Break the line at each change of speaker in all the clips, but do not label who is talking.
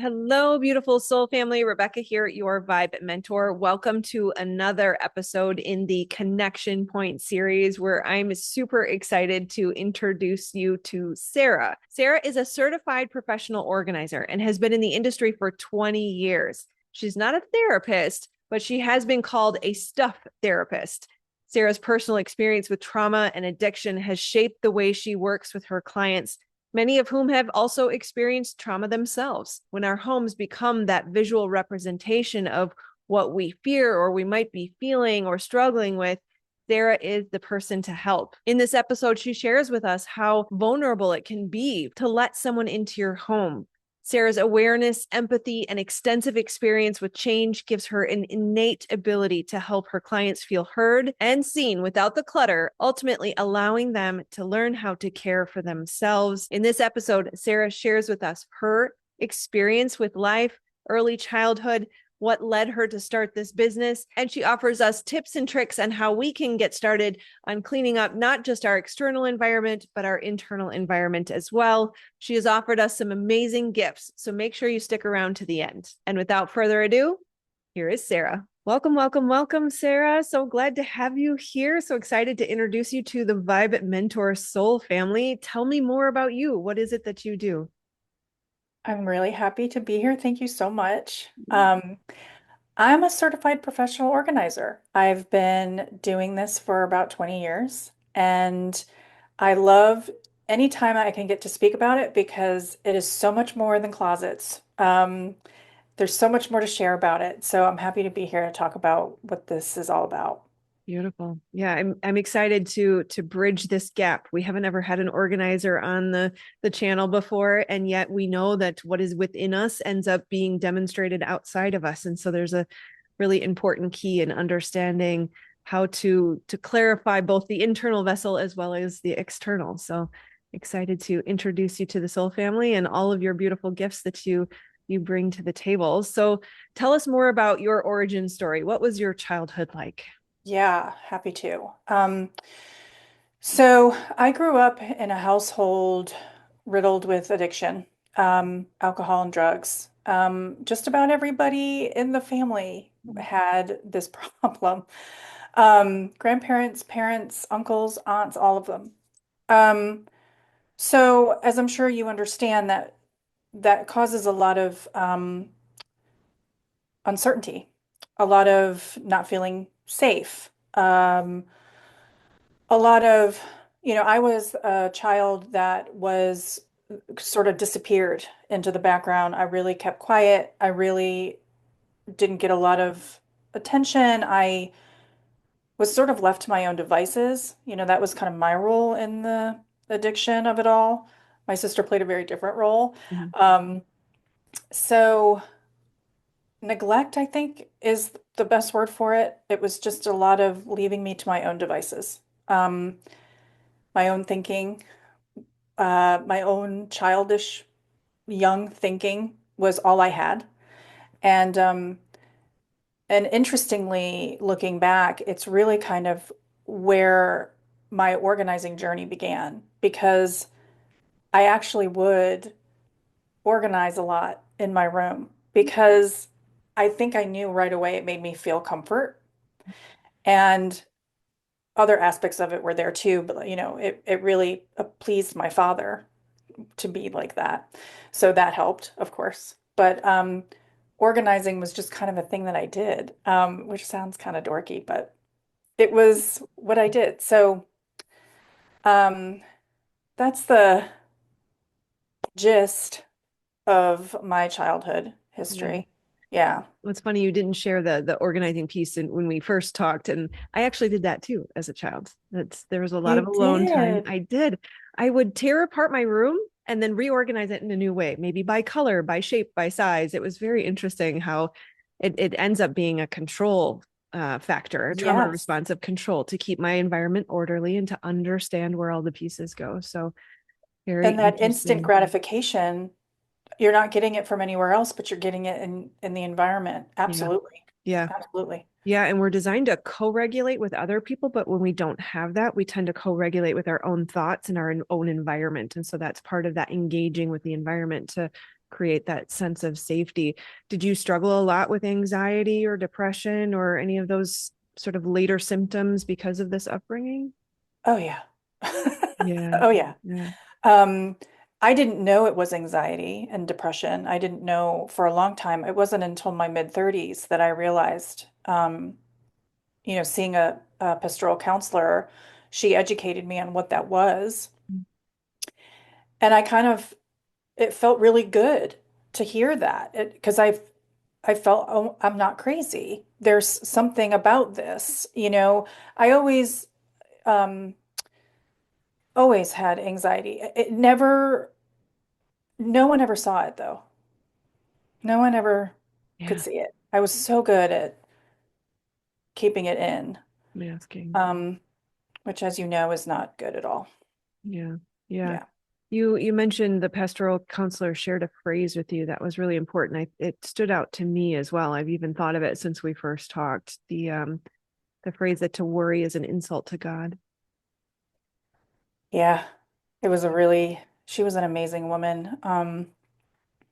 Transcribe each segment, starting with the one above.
Hello, beautiful soul family. Rebecca here, your vibe mentor. Welcome to another episode in the Connection Point series where I'm super excited to introduce you to Sara. Sara is a certified professional organizer and has been in the industry for 20 years. She's not a therapist, but she has been called a stuff therapist. Sara's personal experience with trauma and addiction has shaped the way she works with her clients, many of whom have also experienced trauma themselves. When our homes become that visual representation of what we fear or we might be feeling or struggling with, Sara is the person to help. In this episode, she shares with us how vulnerable it can be to let someone into your home. Sara's awareness, empathy, and extensive experience with change gives her an innate ability to help her clients feel heard and seen without the clutter, ultimately allowing them to learn how to care for themselves. In this episode, Sara shares with us her experience with life, early childhood, what led her to start this business, and she offers us tips and tricks on how we can get started on cleaning up not just our external environment, but our internal environment as well. She has offered us some amazing gifts, so make sure you stick around to the end. And without further ado, here is Sara. Welcome, welcome, welcome, Sara. So glad to have you here. So excited to introduce you to the Vibe Mentor Soul family. Tell me more about you. What is it that you do?
I'm really happy to be here. Thank you so much. I'm a certified professional organizer. I've been doing this for about 20 years, and I love any time I can get to speak about it because it is so much more than closets. There's so much more to share about it. So I'm happy to be here to talk about what this is all about.
Beautiful. Yeah, I'm excited to bridge this gap. We haven't ever had an organizer on the channel before, and yet we know that what is within us ends up being demonstrated outside of us. And so there's a really important key in understanding how to clarify both the internal vessel as well as the external. So excited to introduce you to the soul family and all of your beautiful gifts that you bring to the table. So tell us more about your origin story. What was your childhood like?
Yeah, happy to. So I grew up in a household riddled with addiction, alcohol and drugs. Just about everybody in the family had this problem. Grandparents, parents, uncles, aunts, all of them. Um, so as I'm sure you understand that causes a lot of uncertainty, a lot of not feeling safe. A lot of, I was a child that was sort of disappeared into the background. I really kept quiet. I really didn't get a lot of attention. I was sort of left to my own devices. That was kind of my role in the addiction of it all. My sister played a very different role.
Mhm.
Um, so neglect, I think, is the best word for it. It was just a lot of leaving me to my own devices, my own thinking, my own childish young thinking was all I had. And um, and interestingly, looking back, it's really kind of where my organizing journey began because I actually would organize a lot in my room because I think I knew right away it made me feel comfort. And other aspects of it were there too, but it really pleased my father to be like that. So that helped, of course. But organizing was just kind of a thing that I did, which sounds kind of dorky, but it was what I did. So um, that's the gist of my childhood
Yeah.
history. Yeah.
It's funny you didn't share the organizing piece when we first talked, and I actually did that too as a child. There was a lot of
You
alone time.
did.
I did. I would tear apart my room and then reorganize it in a new way, maybe by color, by shape, by size. It was very interesting how it ends up being a control factor, a trauma
Yes.
responsive control to keep my environment orderly and to understand where all the pieces go. So very
And that instant
interesting.
gratification, you're not getting it from anywhere else, but you're getting it in the environment.
Yeah.
Absolutely.
Yeah.
Absolutely.
Yeah, and we're designed to co-regulate with other people, but when we don't have that, we tend to co-regulate with our own thoughts and our own environment. And so that's part of that engaging with the environment to create that sense of safety. Did you struggle a lot with anxiety or depression or any of those sort of later symptoms because of this upbringing?
Oh yeah.
Yeah.
Oh yeah.
Yeah.
Um, I didn't know it was anxiety and depression. I didn't know for a long time. It wasn't until my mid 30s that I realized, seeing a pastoral counselor, she educated me on what that was. And it felt really good to hear that because I felt, oh, I'm not crazy. There's something about this, I um, always had anxiety. No one ever saw it though. No one ever could
Yeah.
see it. I was so good at keeping it in,
Masking.
um, which, as you know, is not good at all.
Yeah. Yeah.
Yeah.
You mentioned the pastoral counselor shared a phrase with you that was really important. It stood out to me as well. I've even thought of it since we first talked. The phrase that to worry is an insult to God.
Yeah. She was an amazing woman.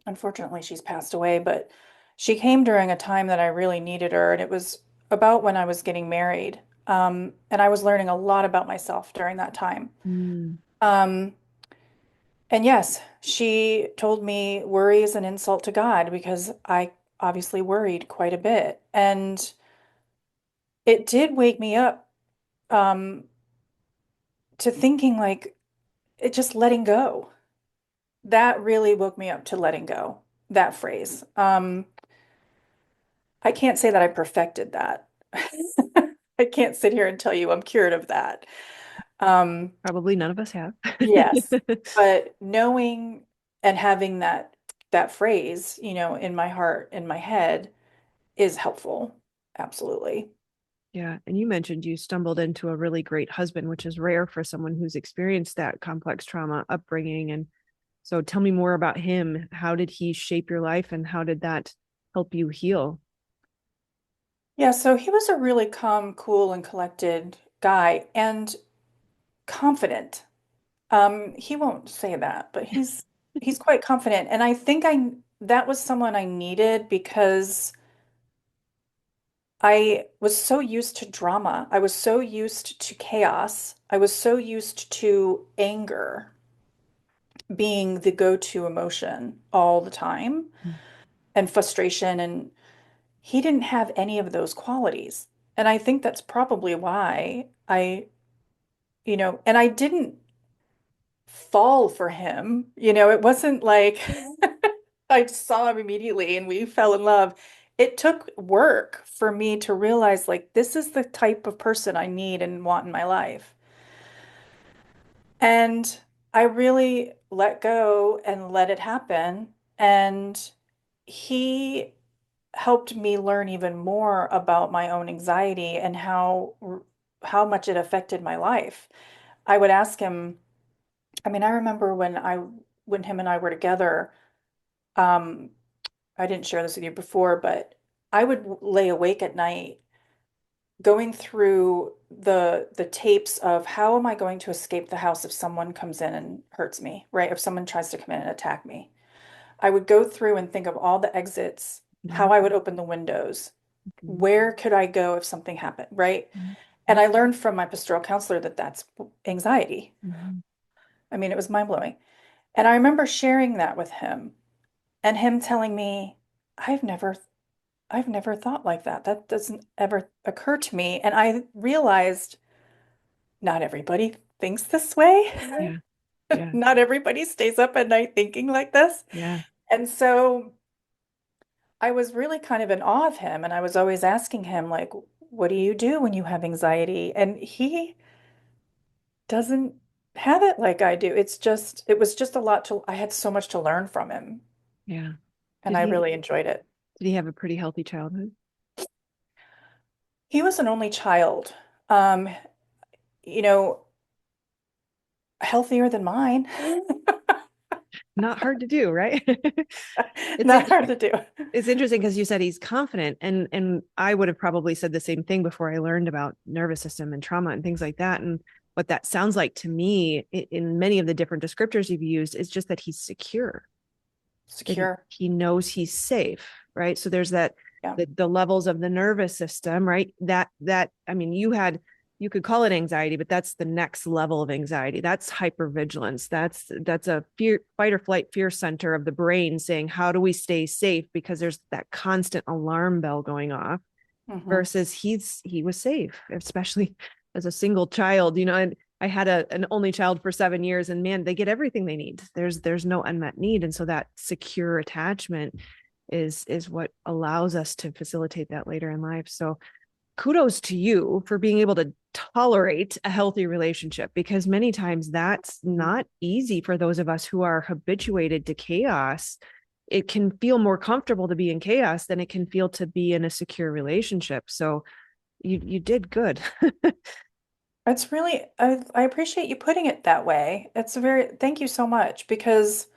Unfortunately, she's passed away, but she came during a time that I really needed her, and it was about when I was getting married. And I was learning a lot about myself during that time.
Mm,
Um, and yes, she told me worry is an insult to God because I obviously worried quite a bit. And it did wake me up, um, to thinking like it just letting go. That really woke me up to letting go, that phrase. I can't say that I perfected that. I can't sit here and tell you I'm cured of that. Um,
probably none of us have.
yes, but knowing and having that phrase, in my heart, in my head is helpful. Absolutely.
Yeah. And you mentioned you stumbled into a really great husband, which is rare for someone who's experienced that complex trauma upbringing. And so tell me more about him. How did he shape your life and how did that help you heal?
Yeah, so he was a really calm, cool, and collected guy and confident. He won't say that, but he's quite confident. And I think I that was someone I needed because I was so used to drama. I was so used to chaos. I was so used to anger being the go-to emotion all the time and frustration. And he didn't have any of those qualities. And I think that's probably why and I didn't fall for him. It wasn't like I saw him immediately and we fell in love. It took work for me to realize like this is the type of person I need and want in my life. And I really let go and let it happen. And he helped me learn even more about my own anxiety and how much it affected my life. I would ask him, I mean, I remember when him and I were together, um, I didn't share this with you before, but I would lay awake at night going through the tapes of how am I going to escape the house if someone comes in and hurts me, right? If someone tries to come in and attack me. I would go through and think of all the exits, how
Mhm.
I would open the windows,
Okay.
where could I go if something happened, right? And I learned from my pastoral counselor that that's anxiety.
Mhm.
I mean, it was mind blowing. And I remember sharing that with him and him telling me, I've never I've never thought like that. That doesn't ever occur to me. And I realized not everybody thinks this way.
Yeah. Yeah.
Not everybody stays up at night thinking like this.
Yeah.
And so I was really kind of in awe of him. And I was always asking him, like, what do you do when you have anxiety? And he doesn't have it like I do. It was just a lot I had so much to learn from him.
Yeah.
And I really enjoyed it.
Did he have a pretty healthy childhood?
He was an only child, um, you know, healthier than mine.
Not hard to do, right? It's in,
Not hard to do.
it's interesting because you said he's confident and I would have probably said the same thing before I learned about nervous system and trauma and things like that. And what that sounds like to me in many of the different descriptors you've used is just that he's secure. that
Secure.
he knows he's safe, right? So there's that
Yeah.
the levels of the nervous system, right? That I mean, you could call it anxiety, but that's the next level of anxiety. That's hypervigilance. That's a fear, fight or flight fear center of the brain saying, how do we stay safe? Because there's that constant alarm bell going off
Hmm.
versus he was safe, especially as a single child, and I had an only child for 7 years, and man, they get everything they need. There's no unmet need. And so that secure attachment is what allows us to facilitate that later in life. So kudos to you for being able to tolerate a healthy relationship, because many times that's not easy for those of us who are habituated to chaos. It can feel more comfortable to be in chaos than it can feel to be in a secure relationship. So you did good.
It's really, I appreciate you putting it that way. Thank you so much because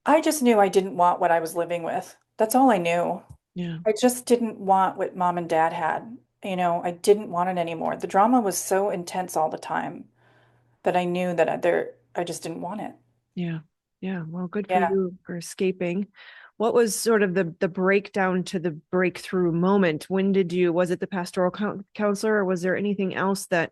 I just knew I didn't want what I was living with. That's all I knew.
Yeah.
I just didn't want what mom and dad had. I didn't want it anymore. The drama was so intense all the time that I knew that I just didn't want it.
Yeah. Yeah. Well, good for
Yeah.
you for escaping. What was sort of the breakdown to the breakthrough moment? When did you, was it the pastoral counselor, or was there anything else that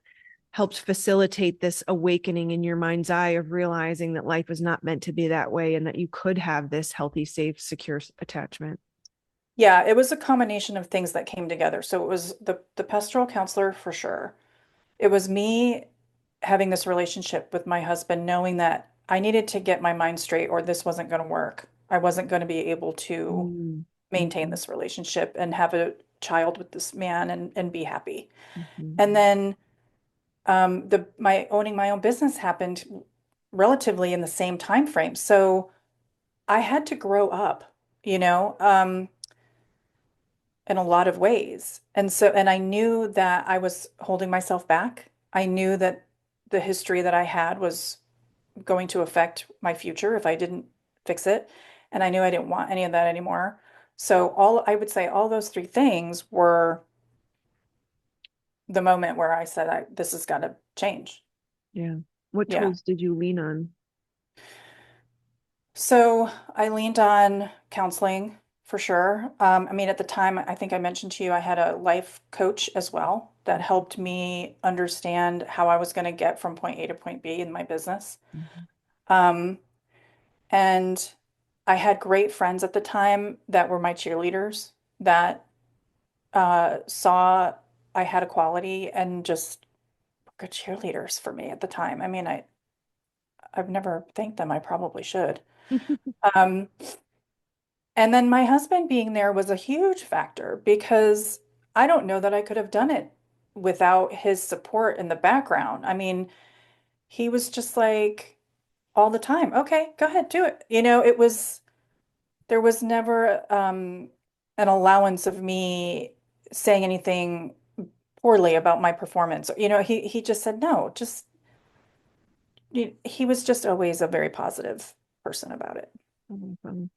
helped facilitate this awakening in your mind's eye of realizing that life was not meant to be that way and that you could have this healthy, safe, secure attachment?
Yeah, it was a combination of things that came together. So it was the pastoral counselor for sure. It was me having this relationship with my husband, knowing that I needed to get my mind straight or this wasn't going to work. I wasn't going to be able to
Mm,
maintain
mhm,
this relationship and have a child with this man and be happy.
mhm.
And then the my owning my own business happened relatively in the same time frame. So I had to grow up, you know, in a lot of ways. And I knew that I was holding myself back. I knew that the history that I had was going to affect my future if I didn't fix it. And I knew I didn't want any of that anymore. So I would say all those three things were the moment where I said, this has got to change.
Yeah. What
Yeah.
tools did you lean on?
So I leaned on counseling for sure. I mean, at the time, I think I mentioned to you, I had a life coach as well that helped me understand how I was going to get from point A to point B in my business.
Mhm.
Um, and I had great friends at the time that were my cheerleaders that saw I had a quality and just good cheerleaders for me at the time. I mean, I've never thanked them. I probably should. Um, And then my husband being there was a huge factor because I don't know that I could have done it without his support in the background. I mean, he was just like all the time, okay, go ahead, do it. There was never an allowance of me saying anything poorly about my performance. He just said, no, he was just always a very positive person about it.
Awesome.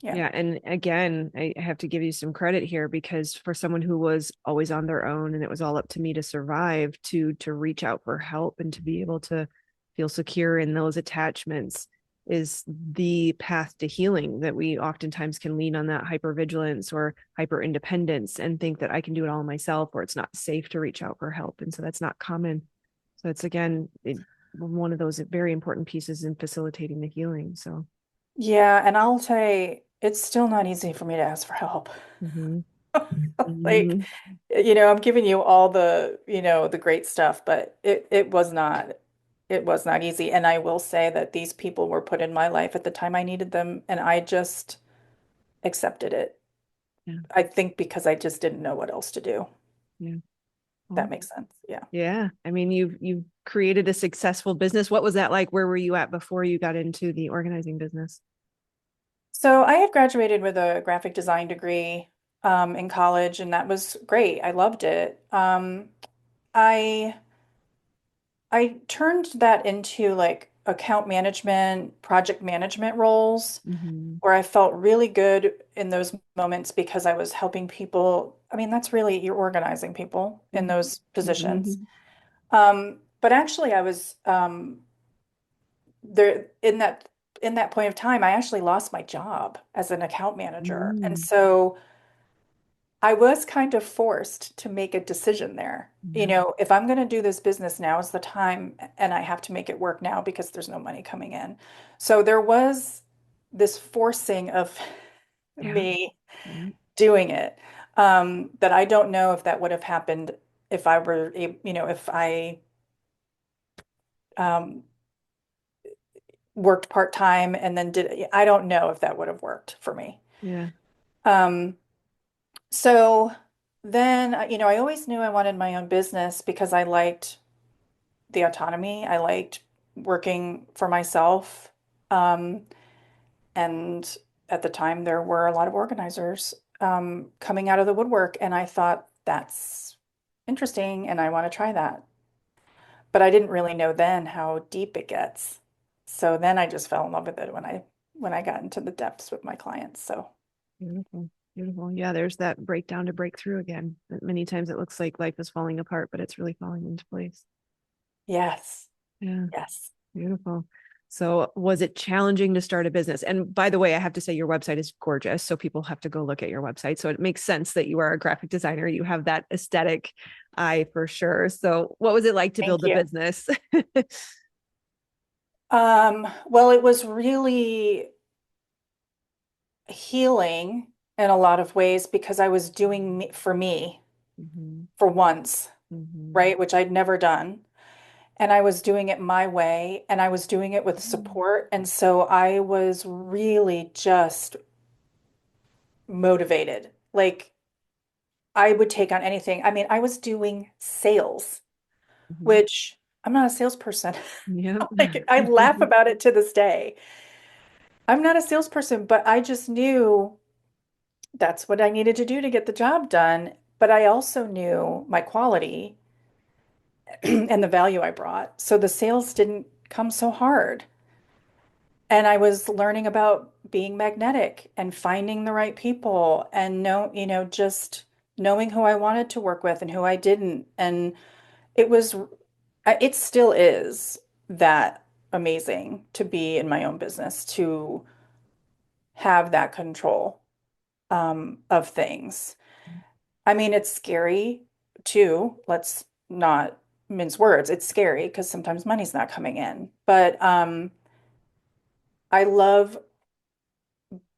Yeah.
Yeah. And again, I have to give you some credit here, because for someone who was always on their own and it was all up to me to survive, to reach out for help and to be able to feel secure in those attachments is the path to healing. That we oftentimes can lean on that hypervigilance or hyper independence and think that I can do it all myself, or it's not safe to reach out for help. And so that's not common. So it's again, one of those very important pieces in facilitating the healing. So
Yeah, and I'll say it's still not easy for me to ask for help.
mhm.
Like,
Mhm.
I'm giving you all the great stuff, but it was not easy. And I will say that these people were put in my life at the time I needed them, and I just accepted it.
Yeah.
I think because I just didn't know what else to do.
Yeah.
That
Well,
makes sense. Yeah.
yeah. I mean, you've created a successful business. What was that like? Where were you at before you got into the organizing business?
So I had graduated with a graphic design degree in college, and that was great. I loved it. I I turned that into like account management, project management roles
Mm-hmm.
where I felt really good in those moments because I was helping people. I mean, that's really, you're organizing people in those positions.
Mm-hmm.
But actually, I was there in that in that point of time, I actually lost my job as an account manager. And
Mm,
so I was kind of forced to make a decision there. You
yeah.
know, if I'm going to do this business, now is the time, and I have to make it work now because there's no money coming in. So there was this forcing of
Yeah.
me
Yeah.
doing it, that I don't know if that would have happened if I were, if I um, worked part-time and then I don't know if that would have worked for me.
Yeah.
Um, so then, I always knew I wanted my own business because I liked the autonomy. I liked working for myself. Um, and at the time, there were a lot of organizers coming out of the woodwork, and I thought that's interesting, and I want to try that. But I didn't really know then how deep it gets. So then I just fell in love with it when I got into the depths with my clients. So
Beautiful. Beautiful. Yeah, there's that breakdown to break through again. Many times it looks like life is falling apart, but it's really falling into place.
yes,
Yeah.
yes.
Beautiful. So, was it challenging to start a business? And by the way, I have to say your website is gorgeous. So, people have to go look at your website. So, it makes sense that you are a graphic designer. You have that aesthetic eye for sure. So, what was it like to build
Thank
the
you.
business?
Well, it was really healing in a lot of ways because I was doing for me
Mhm,
for once,
mhm,
right? Which I'd never done. And I was doing it my way and I was doing it with support. And so I was really just motivated. Like I would take on anything. I mean, I was doing sales,
mhm.
which I'm not a salesperson.
Yep.
Like I laugh about it to this day. I'm not a salesperson, but I just knew that's what I needed to do to get the job done. But I also knew my quality and the value I brought. So the sales didn't come so hard. And I was learning about being magnetic and finding the right people and just knowing who I wanted to work with and who I didn't. And it was, it still is that amazing to be in my own business, to have that control of things. I mean, it's scary too. Let's not mince words. It's scary because sometimes money's not coming in. But I love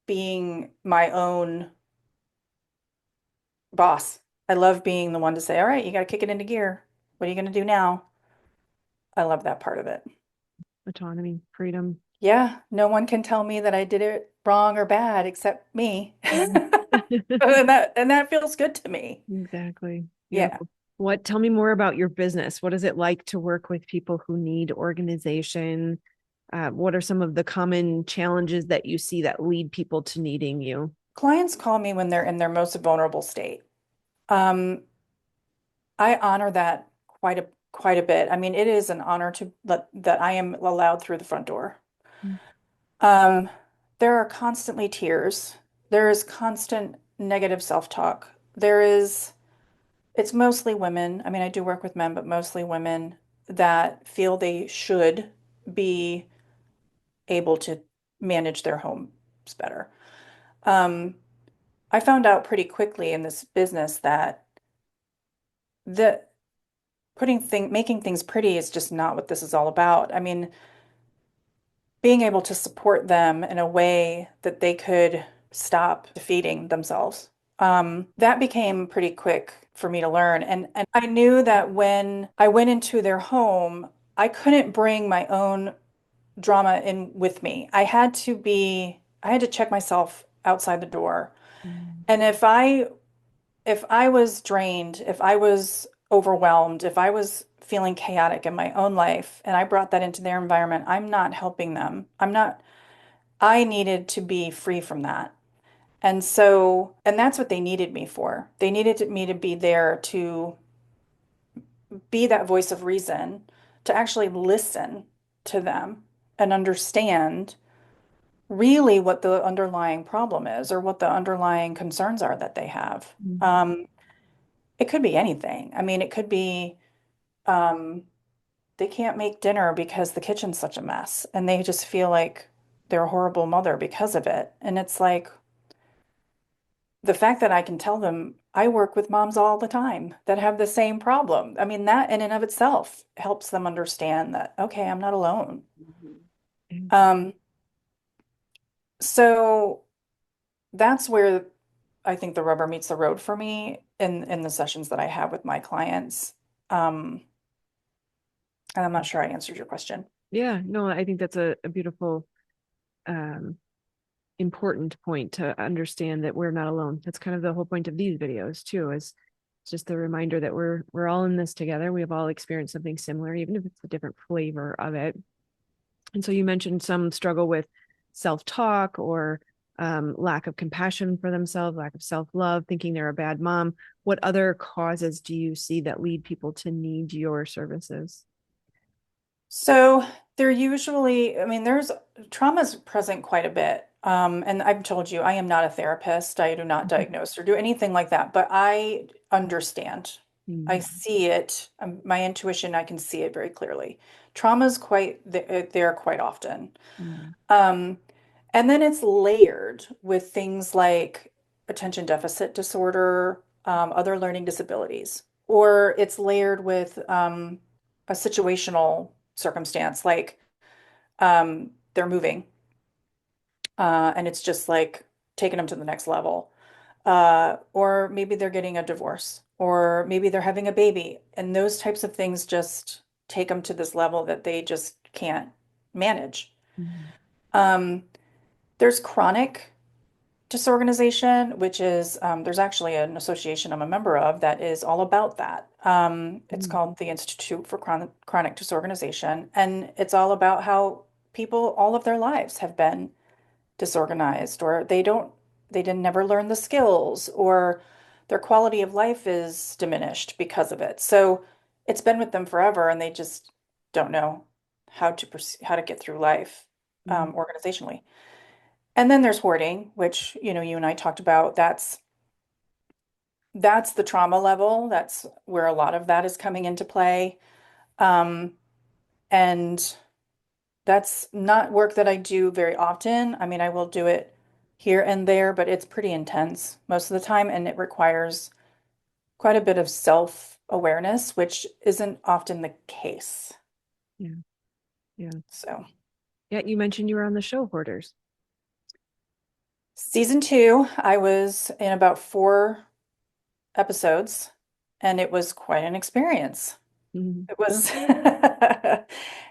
being my own boss. I love being the one to say, all right, you got to kick it into gear. What are you going to do now? I love that part of it.
Autonomy, freedom.
Yeah, no one can tell me that I did it wrong or bad except me.
Mhm.
And that feels good to me.
Exactly.
Yeah.
Beautiful. Tell me more about your business. What is it like to work with people who need organization? What are some of the common challenges that you see that lead people to needing you?
Clients call me when they're in their most vulnerable state. Um, I honor that quite a bit. I mean, it is an honor to that I am allowed through the front door. Um, there are constantly tears. There is constant negative self-talk. It's mostly women. I mean, I do work with men, but mostly women that feel they should be able to manage their homes better. Um, I found out pretty quickly in this business that the making things pretty is just not what this is all about. I mean, being able to support them in a way that they could stop defeating themselves. That became pretty quick for me to learn. And I knew that when I went into their home, I couldn't bring my own drama in with me. I had to check myself outside the door.
Mm,
And if I was drained, if I was overwhelmed, if I was feeling chaotic in my own life and I brought that into their environment, I'm not helping them. I needed to be free from that. And that's what they needed me for. They needed me to be there to be that voice of reason, to actually listen to them and understand really what the underlying problem is or what the underlying concerns are that they have.
mm,
It could be anything. I mean, it could be um, they can't make dinner because the kitchen's such a mess and they just feel like they're a horrible mother because of it. And it's like the fact that I can tell them I work with moms all the time that have the same problem. I mean, that in and of itself helps them understand that, okay, I'm not alone.
Mhm.
Um, so that's where I think the rubber meets the road for me in the sessions that I have with my clients. Um, and I'm not sure I answered your question.
Yeah, no, I think that's a beautiful, um, important point to understand that we're not alone. That's kind of the whole point of these videos too, is just the reminder that we're all in this together. We have all experienced something similar, even if it's a different flavor of it. And so you mentioned some struggle with self-talk or lack of compassion for themselves, lack of self-love, thinking they're a bad mom. What other causes do you see that lead people to need your services?
So they're usually, I mean, there's trauma's present quite a bit. And I've told you, I am not a therapist. I do not diagnose or do anything like that, but I understand. I
Mhm.
see it. My intuition, I can see it very clearly. Trauma's quite there quite often.
Mhm.
Um, and then it's layered with things like attention deficit disorder, other learning disabilities, or it's layered with a situational circumstance, like they're moving, and it's just like taking them to the next level. Or maybe they're getting a divorce, or maybe they're having a baby, and those types of things just take them to this level that they just can't manage.
Mhm.
Um, there's chronic disorganization, which is there's actually an association I'm a member of that is all about that. It's
Mhm.
called the Institute for Chronic Disorganization, and it's all about how people all of their lives have been disorganized, or they didn't never learn the skills, or their quality of life is diminished because of it. So it's been with them forever, and they just don't know how to get through life
Mhm.
organizationally. And then there's hoarding, which, you and I talked about. That's the trauma level. That's where a lot of that is coming into play. Um, and that's not work that I do very often. I mean, I will do it here and there, but it's pretty intense most of the time, and it requires quite a bit of self-awareness, which isn't often the case.
Yeah, yeah.
So,
Yeah, you mentioned you were on the show Hoarders.
season two, I was in about 4 episodes, and it was quite an experience.
Mhm.
It was,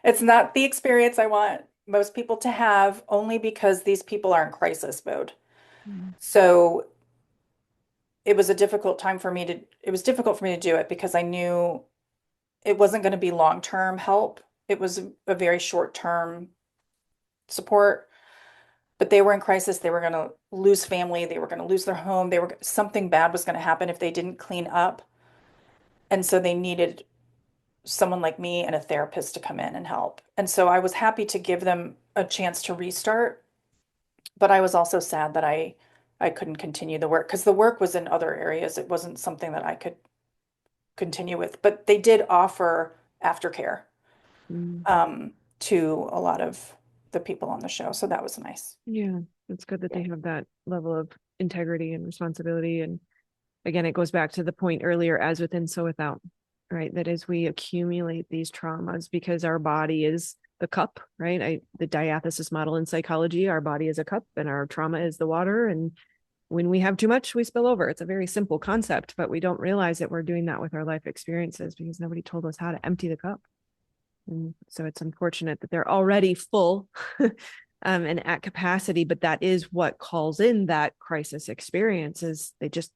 it's not the experience I want most people to have, only because these people are in crisis mode.
Mhm.
So it was difficult for me to do it because I knew it wasn't going to be long-term help. It was a very short-term support, but they were in crisis. They were going to lose family. They were going to lose their home. Something bad was going to happen if they didn't clean up. And so they needed someone like me and a therapist to come in and help. And so I was happy to give them a chance to restart, but I was also sad that I couldn't continue the work because the work was in other areas. It wasn't something that I could continue with, but they did offer aftercare
Mhm.
to a lot of the people on the show. So that was nice.
Yeah, it's good that
Yeah.
they have that level of integrity and responsibility. And again, it goes back to the point earlier, as within, so without, right? That as we accumulate these traumas, because our body is the cup, right? The diathesis model in psychology, our body is a cup and our trauma is the water. And when we have too much, we spill over. It's a very simple concept, but we don't realize that we're doing that with our life experiences because nobody told us how to empty the cup. And so it's unfortunate that they're already full and at capacity, but that is what calls in that crisis experience. Is they just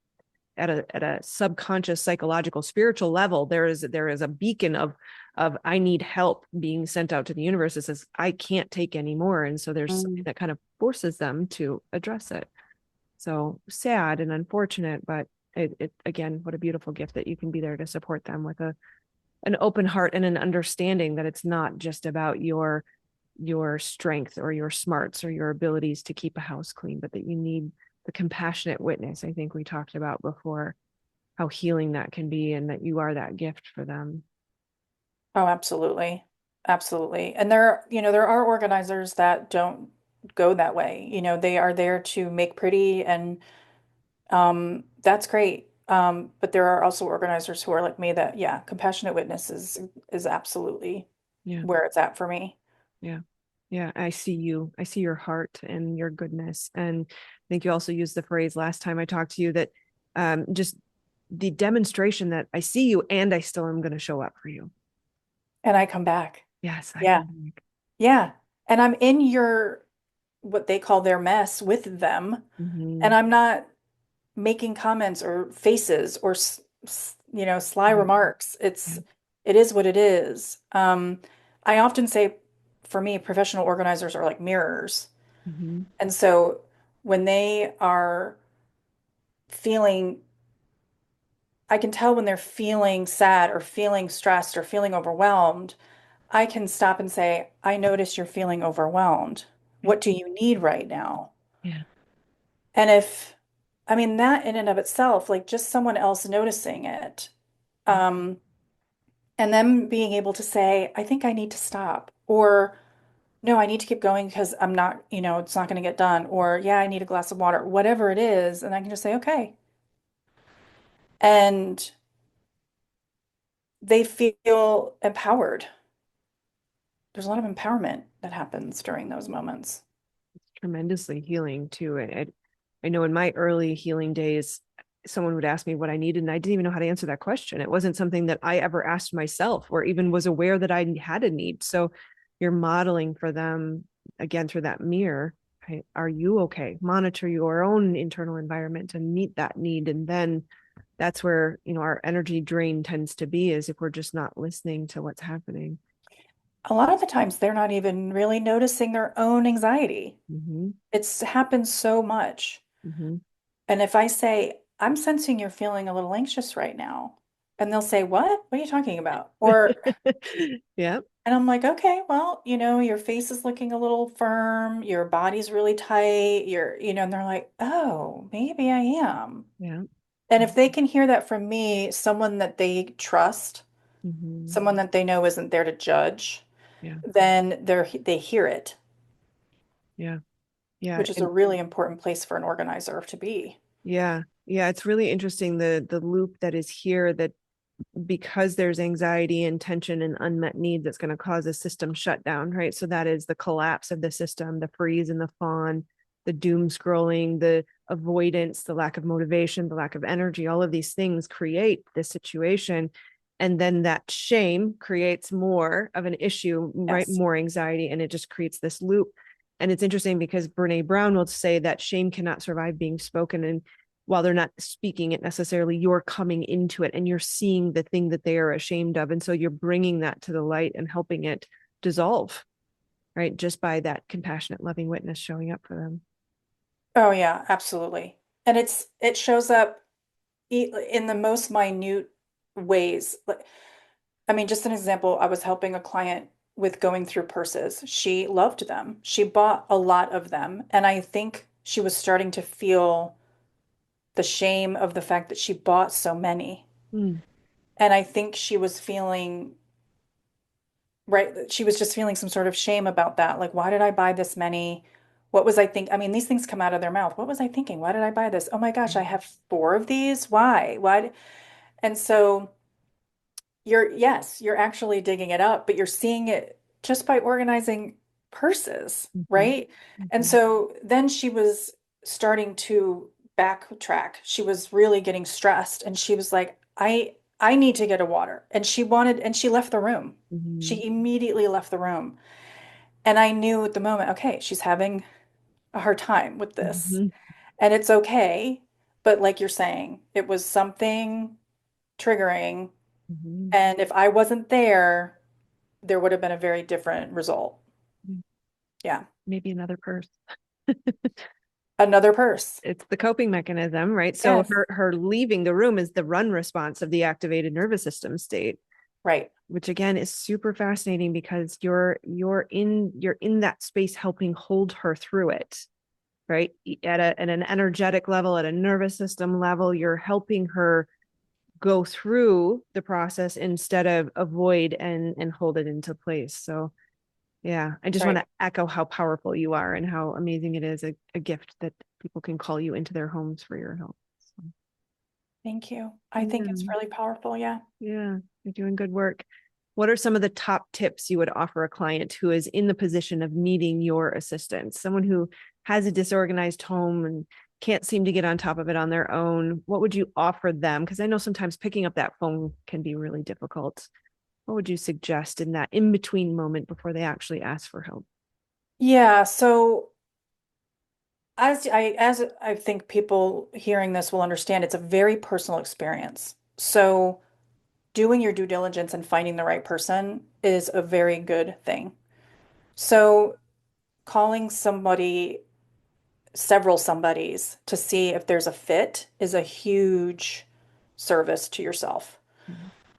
at a subconscious psychological spiritual level, there is a beacon of I need help being sent out to the universe that says I can't take anymore. And so there's something
Mm.
that kind of forces them to address it. So sad and unfortunate, but it again, what a beautiful gift that you can be there to support them with an open heart and an understanding that it's not just about your strength or your smarts or your abilities to keep a house clean, but that you need the compassionate witness. I think we talked about before how healing that can be and that you are that gift for them.
Oh, absolutely. Absolutely. And there are organizers that don't go that way. You know, they are there to make pretty, and that's great. But there are also organizers who are like me that, yeah, compassionate witness is absolutely
Yeah.
where it's at for me.
Yeah. Yeah. I see you. I see your heart and your goodness. And I think you also used the phrase last time I talked to you that just the demonstration that I see you and I still am going to show up for you.
And I come back.
Yes, I
Yeah.
come back.
Yeah. And I'm in your what they call their mess with them, and
Mm-hmm.
I'm not making comments or faces or you know, sly
Yeah.
remarks.
Yeah.
It is what it is. I often say for me, professional organizers are like mirrors.
Mm-hmm.
And so when they are feeling, I can tell when they're feeling sad or feeling stressed or feeling overwhelmed. I can stop and say, I notice you're feeling overwhelmed.
Yeah.
What do you need right now?
Yeah.
And if, I mean, that in and of itself, like just someone else noticing it, um, and them being able to say, I think I need to stop, or no, I need to keep going because I'm not, you know, it's not going to get done, or yeah, I need a glass of water, whatever it is. And I can just say, okay. And they feel empowered. There's a lot of empowerment that happens during those moments.
Tremendously healing too. I know in my early healing days, someone would ask me what I needed, and I didn't even know how to answer that question. It wasn't something that I ever asked myself or even was aware that I had a need. So you're modeling for them again through that mirror. Right? Are you okay? Monitor your own internal environment and meet that need. And then that's where, our energy drain tends to be, is if we're just not listening to what's happening.
A lot of the times they're not even really noticing their own anxiety.
Mm-hmm.
It's happened so much.
Mm-hmm.
And if I say, I'm sensing you're feeling a little anxious right now, and they'll say, What? What are you talking about? Or,
Yeah.
and I'm like, Okay, well, you know, your face is looking a little firm, your body's really tight, you know, and they're like, Oh, maybe I am.
Yeah.
And if they can hear that from me, someone that they trust,
Mm-hmm.
someone that they know isn't there to judge,
Yeah.
then they hear it,
Yeah. Yeah.
which is a
And
really important place for an organizer to be.
yeah. Yeah. It's really interesting, the loop that is here, that because there's anxiety and tension and unmet needs, that's going to cause a system shutdown, right? So that is the collapse of the system, the freeze and the fawn, the doom scrolling, the avoidance, the lack of motivation, the lack of energy. All of these things create this situation. And then that shame creates more of an issue, right?
Yes.
More anxiety, and it just creates this loop. And it's interesting because Brene Brown will say that shame cannot survive being spoken. And while they're not speaking it necessarily, you're coming into it and you're seeing the thing that they are ashamed of. And so you're bringing that to the light and helping it dissolve, right? Just by that compassionate, loving witness showing up for them.
Oh yeah, absolutely. And it shows up in the most minute ways. Like, I mean, just an example, I was helping a client with going through purses. She loved them. She bought a lot of them, and I think she was starting to feel the shame of the fact that she bought so many.
Mm,
And I think she was feeling, right, she was just feeling some sort of shame about that. Like, why did I buy this many? What was I think? I mean, these things come out of their mouth. What was I thinking? Why did I buy this? Oh my gosh, I have four of these. Why? Why? And so yes, you're actually digging it up, but you're seeing it just by organizing purses,
mm-hmm,
right? And
mm-hmm,
so then she was starting to backtrack. She was really getting stressed, and she was like, I need to get a water. And she left the room.
mm-hmm,
She immediately left the room. And I knew at the moment, okay, she's having a hard time with this.
mm-hmm,
And it's okay. But like you're saying, it was something triggering.
mm-hmm.
And if I wasn't there would have been a very different result. Yeah.
Maybe another purse.
Another purse.
It's the coping mechanism, right? So
Yes.
her leaving the room is the run response of the activated nervous system state,
Right.
which again is super fascinating because you're in that space helping hold her through it, right? At an energetic level, at a nervous system level, you're helping her go through the process instead of avoid and hold it into place. So Yeah. I
That's
just want
right.
to echo how powerful you are and how amazing it is a gift that people can call you into their homes for your help. So,
Thank you. I think it's
yeah.
really powerful. Yeah.
Yeah. You're doing good work. What are some of the top tips you would offer a client who is in the position of needing your assistance? Someone who has a disorganized home and can't seem to get on top of it on their own. What would you offer them? Because I know sometimes picking up that phone can be really difficult. What would you suggest in that in between moment before they actually ask for help?
Yeah. So as I think people hearing this will understand, it's a very personal experience. So doing your due diligence and finding the right person is a very good thing. So calling somebody, several somebodies to see if there's a fit is a huge service to yourself.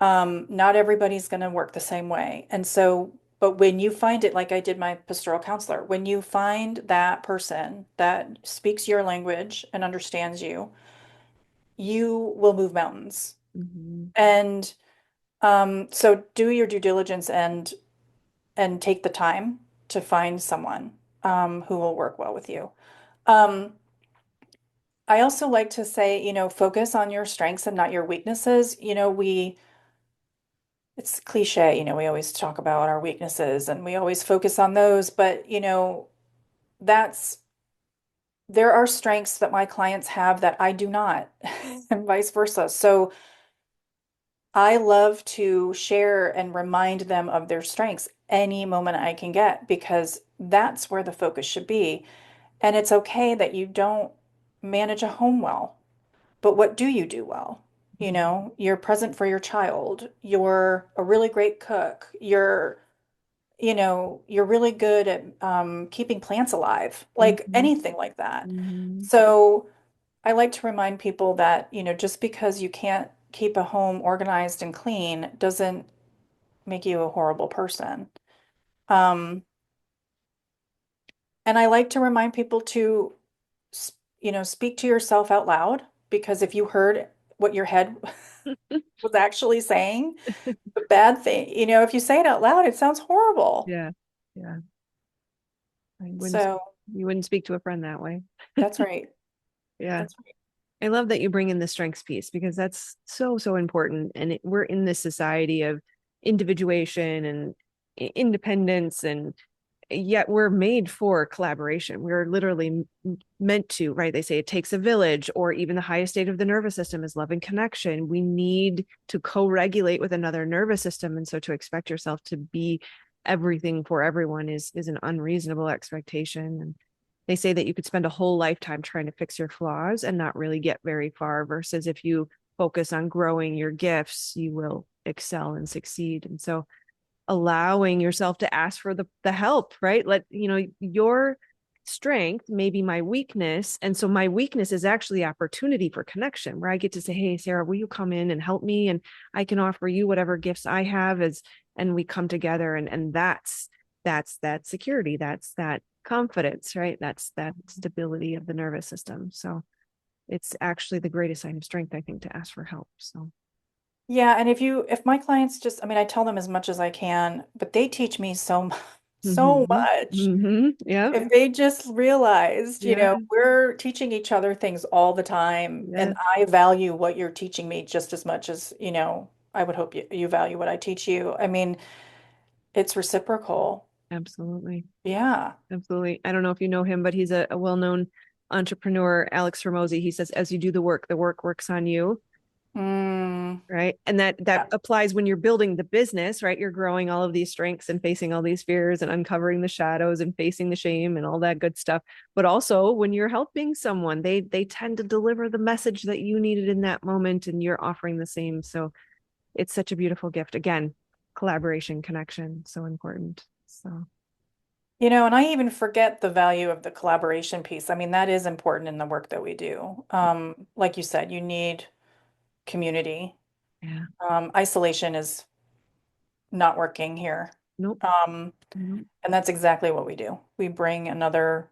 Not everybody's going to work the same way. And so, but when you find it, like I did my pastoral counselor, when you find that person that speaks your language and understands you, you will move mountains.
Mm-hmm.
And so do your due diligence and take the time to find someone who will work well with you. Um, I also like to say, focus on your strengths and not your weaknesses. It's cliche, we always talk about our weaknesses and we always focus on those, but that's there are strengths that my clients have that I do not, and vice versa. So I love to share and remind them of their strengths any moment I can get because that's where the focus should be. And it's okay that you don't manage a home well. But what do you do well? You're present for your child. You're a really great cook. You're really good at keeping plants alive, like
Mm-hmm.
anything like that.
Mm-hmm.
So I like to remind people that, just because you can't keep a home organized and clean doesn't make you a horrible person. Um, and I like to remind people to, speak to yourself out loud because if you heard what your head was actually saying, the bad thing, if you say it out loud, it sounds horrible.
Yeah. Yeah. I wouldn't,
So
you wouldn't speak to a friend that way.
that's right.
Yeah.
That's right.
I love that you bring in the strengths piece because that's so, so important. And we're in this society of individuation and independence, and yet we're made for collaboration. We're literally meant to, right? They say it takes a village, or even the highest state of the nervous system is love and connection. We need to co-regulate with another nervous system. And so to expect yourself to be everything for everyone is an unreasonable expectation. And they say that you could spend a whole lifetime trying to fix your flaws and not really get very far, versus if you focus on growing your gifts, you will excel and succeed. And so allowing yourself to ask for the help, right? Let your strength may be my weakness, and so my weakness is actually opportunity for connection, where I get to say, hey Sarah, will you come in and help me, and I can offer you whatever gifts I have, as and we come together, and that's that security, that's that confidence, right? That's that stability of the nervous system. So it's actually the greatest sign of strength, I think, to ask for help. So
Yeah, and if my clients just, I mean, I tell them as much as I can, but they teach me so
mm-hmm.
much.
Mm-hmm. Yeah.
If they just realized,
Yeah.
we're teaching each other things all the time,
Yeah.
and I value what you're teaching me just as much as, I would hope you value what I teach you. I mean, it's reciprocal.
Absolutely.
Yeah.
Absolutely. I don't know if you know him, but he's a well-known entrepreneur, Alex Ramosi. He says, as you do the work works on you.
Mm,
Right. And that
yeah.
applies when you're building the business, right? You're growing all of these strengths and facing all these fears and uncovering the shadows and facing the shame and all that good stuff. But also when you're helping someone, they tend to deliver the message that you needed in that moment, and you're offering the same. So it's such a beautiful gift. Again, collaboration, connection, so important. So
And I even forget the value of the collaboration piece. I mean, that is important in the work that we do. Like you said, you need community.
yeah.
Isolation is not working here.
Nope.
Um,
Nope.
and that's exactly what we do. We bring another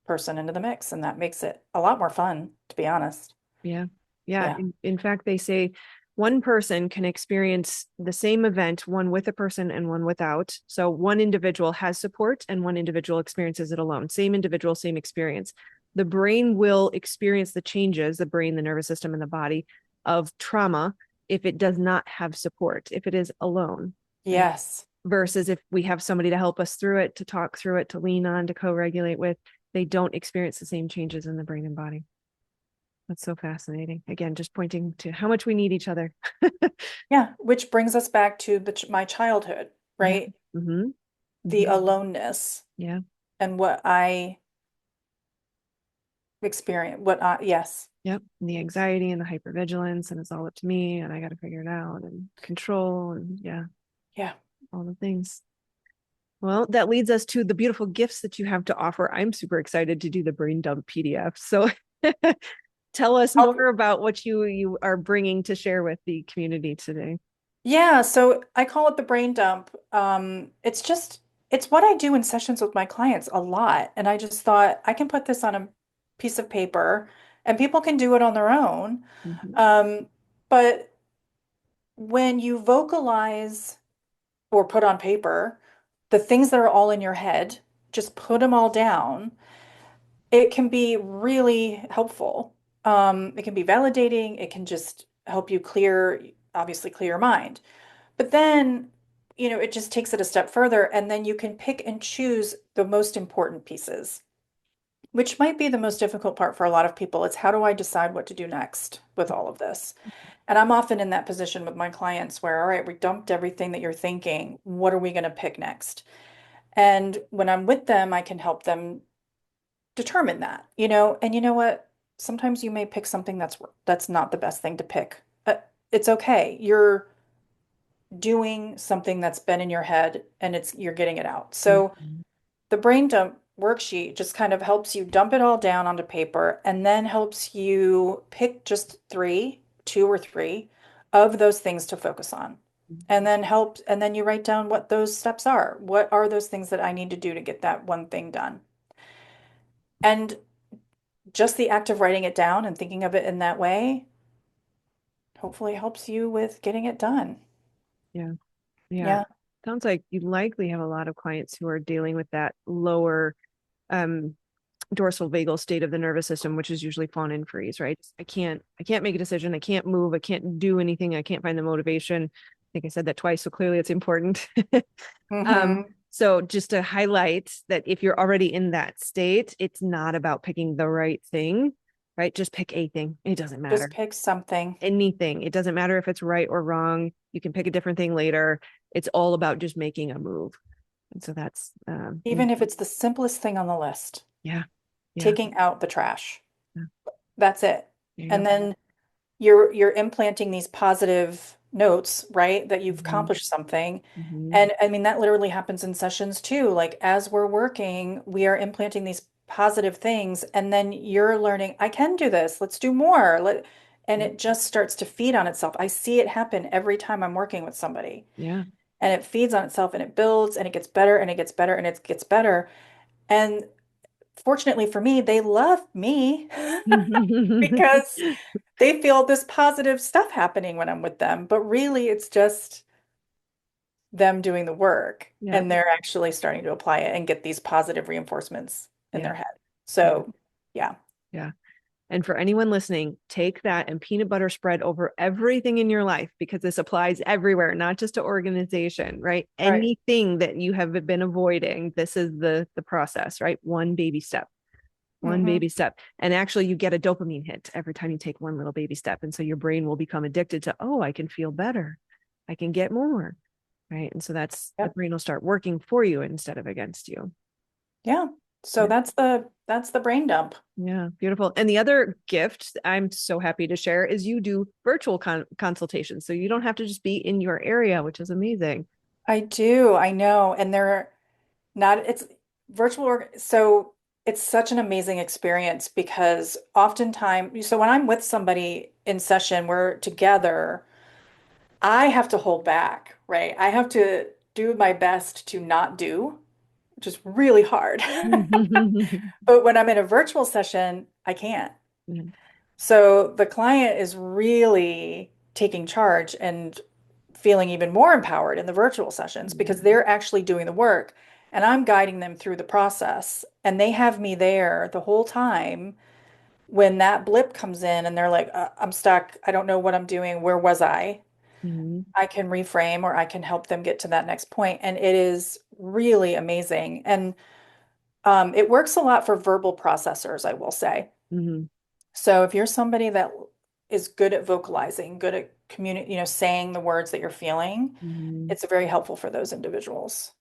person into the mix, and that makes it a lot more fun, to be honest.
Yeah. Yeah.
Yeah.
In fact, they say one person can experience the same event, one with a person and one without. So one individual has support and one individual experiences it alone. Same individual, same experience. The brain will experience the changes, the brain, the nervous system, and the body of trauma if it does not have support, if it is alone. Right?
Yes.
Versus if we have somebody to help us through it, to talk through it, to lean on, to co-regulate with, they don't experience the same changes in the brain and body. That's so fascinating. Again, just pointing to how much we need each other.
Yeah, which brings us back to my childhood,
Yeah.
right?
Mm-hmm.
The
Mm-hmm.
aloneness
Yeah.
and what I experience, yes.
Yep. And the anxiety and the hypervigilance, and it's all up to me, and I got to figure it out, and control, and yeah,
Yeah.
all the things. Well, that leads us to the beautiful gifts that you have to offer. I'm super excited to do the brain dump PDF. So tell us
I'll-
more about what you are bringing to share with the community today.
yeah, so I call it the brain dump. It's what I do in sessions with my clients a lot. And I just thought I can put this on a piece of paper and people can do it on their own.
Mm-hmm.
Um, but when you vocalize or put on paper the things that are all in your head, just put them all down. It can be really helpful. It can be validating. It can just help you obviously clear your mind. But then, it just takes it a step further, and then you can pick and choose the most important pieces, which might be the most difficult part for a lot of people. It's how do I decide what to do next with all of this? And I'm often in that position with my clients where, all right, we dumped everything that you're thinking. What are we going to pick next? And when I'm with them, I can help them determine that, and you know what? Sometimes you may pick something that's not the best thing to pick. It's okay. You're doing something that's been in your head and you're getting it out. So
Mm-hmm.
the brain dump worksheet just kind of helps you dump it all down onto paper and then helps you pick just two or three of those things to focus on. And then you write down what those steps are. What are those things that I need to do to get that one thing done? And just the act of writing it down and thinking of it in that way hopefully helps you with getting it done.
Yeah. Yeah.
Yeah.
Sounds like you likely have a lot of clients who are dealing with that lower um dorsal vagal state of the nervous system, which is usually fawn and freeze, right? I can't make a decision. I can't move. I can't do anything. I can't find the motivation. I think I said that twice, so clearly it's important.
Hmm.
So just to highlight that if you're already in that state, it's not about picking the right thing, right? Just pick a thing. It doesn't
Just
matter.
pick something.
Anything. It doesn't matter if it's right or wrong. You can pick a different thing later. It's all about just making a move. And so that's
Even if it's the simplest thing on the list,
yeah, yeah,
taking out the trash.
yeah.
That's it.
There you
And
go.
then you're implanting these positive notes, right? That you've
Mm-hmm.
accomplished something.
Mm-hmm.
And I mean, that literally happens in sessions too. Like as we're working, we are implanting these positive things, and then you're learning, I can do this. Let's do more. And
Yep.
it just starts to feed on itself. I see it happen every time I'm working with somebody.
Yeah.
And it feeds on itself and it builds and it gets better and it gets better and it gets better. And fortunately for me, they love me because they feel this positive stuff happening when I'm with them. But really, it's just them doing the work
Yep.
and they're actually starting to apply it and get these positive reinforcements in
Yeah.
their head.
Yeah.
So, yeah.
Yeah. And for anyone listening, take that and peanut butter spread over everything in your life because this applies everywhere, not just to organization, right?
Right.
Anything that you have been avoiding, this is the process, right? One baby step. One
Hmm.
baby step. And actually you get a dopamine hit every time you take one little baby step. And so your brain will become addicted to, oh, I can feel better. I can get more. Right. And so that's the
Yep.
brain will start working for you instead of against you.
Yeah. So
Yeah.
that's the brain dump.
Yeah, beautiful. And the other gift I'm so happy to share is you do virtual consultations. So you don't have to just be in your area, which is amazing.
I do. I know. And they're not, it's so it's such an amazing experience because oftentimes, so when I'm with somebody in session, we're together, I have to hold back, right? I have to do my best to not do, which is really hard. But when I'm in a virtual session, I can't. So the client is really taking charge and feeling even more empowered in the virtual sessions because
Yeah.
they're actually doing the work and I'm guiding them through the process. And they have me there the whole time when that blip comes in and they're like, I'm stuck. I don't know what I'm doing. Where was I?
Mhm.
I can reframe or I can help them get to that next point. And it is really amazing. And it works a lot for verbal processors, I will say.
Mhm.
So if you're somebody that is good at vocalizing, good at saying the words that you're feeling,
Mhm.
it's very helpful for those individuals.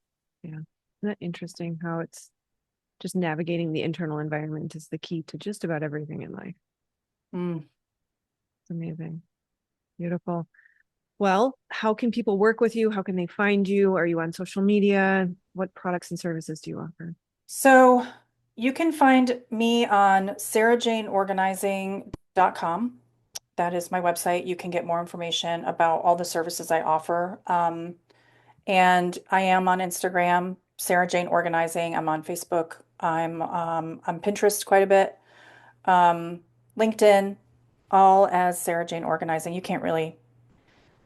Yeah. Isn't that interesting how it's just navigating the internal environment is the key to just about everything in life.
Mm.
It's amazing. Beautiful. Well, how can people work with you? How can they find you? Are you on social media? What products and services do you offer?
So you can find me on sarajaneorganizing.com. That is my website. You can get more information about all the services I offer. And I am on Instagram, Sarah Jane Organizing. I'm on Facebook. I'm on Pinterest quite a bit. Um, LinkedIn, all as Sarah Jane Organizing. You can't really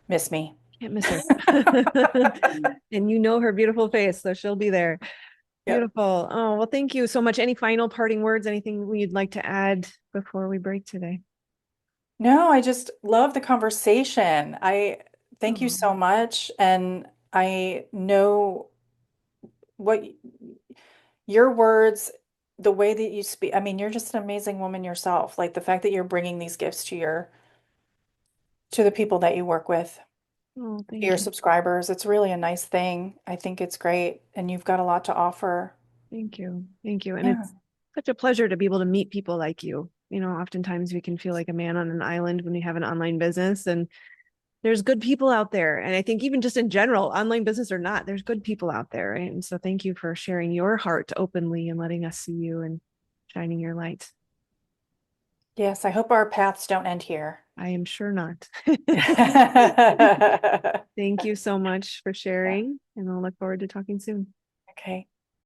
miss me.
Can't miss her. And you know her beautiful face, so she'll be there.
Yep.
Beautiful. Oh, well, thank you so much. Any final parting words? Anything you'd like to add before we break today?
No, I just love the conversation. I thank you
Oh,
so much. And I know what your words, the way that you speak, I mean, you're just an amazing woman yourself. Like the fact that you're bringing these gifts to the people that you work with,
oh,
to your
thank you.
subscribers. It's really a nice thing. I think it's great. And you've got a lot to offer.
Thank you. Thank you. And
Yeah.
it's such a pleasure to be able to meet people like you. Oftentimes we can feel like a man on an island when we have an online business, and there's good people out there. And I think even just in general, online business or not, there's good people out there. Right? And so thank you for sharing your heart openly and letting us see you and shining your light.
Yes, I hope our paths don't end here.
I am sure not.
Yeah.
Thank you so much for sharing, and I'll look forward to talking soon.
Okay.